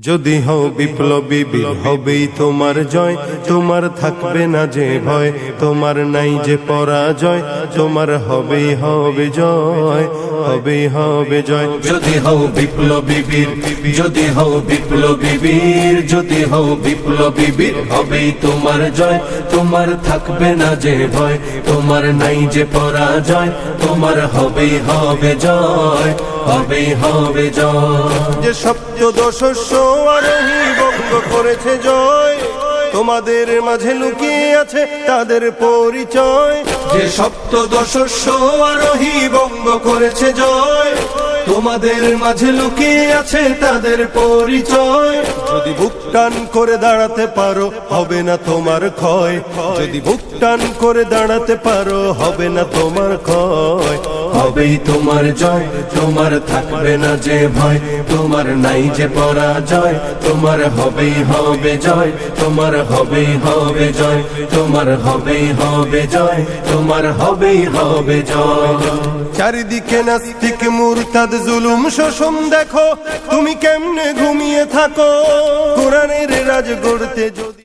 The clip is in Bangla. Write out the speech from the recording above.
যদি হও বিপ্লবী বীর হবেই তোমার জয়, তোমার থাকবে না যে ভয়, তোমার নাই যে পরাজয়, তোমার হবেই হবে জয়, হবেই হবে জয়। যদি হও বিপ্লবী বীর, যদি হও বিপ্লবী বীর, যদি হও বিপ্লবী বীর, হবেই তোমার জয়, তোমার থাকবে না যে ভয়, তোমার নাই যে পরাজয়, তোমার হবেই হবে জয়, হবেই হবে জয়। যে সপ্তদশস্য আরোহী বঙ্গ করেছে জয়, তোমাদের মাঝে লুকিয়ে আছে তাদের পরিচয়। যে সপ্তদশস্য আরোহী বঙ্গ করেছে জয়, তোমাদের মাঝে লুকিয়ে আছে তাদের পরিচয়। যদি বুক টান করে দাঁড়াতে পারো হবে না তোমার ক্ষয়, যদি বুক টান করে দাঁড়াতে পারো হবে না তোমার ক্ষয়, হবেই তোমার জয়, তোমার থাকবে না যে ভয়, তোমার নাই যে পরাজয়, তোমার হবেই হবে জয়, তোমার হবেই হবে জয়, তোমার হবেই হবে জয়, তোমার হবেই হবে জয়। চারিদিকে নাস্তিক মুরতাদ জুলুম শোষণ দেখো, তুমি কেমনে ঘুমিয়ে থাকো? কোরআনের রাজ গড়তে যদি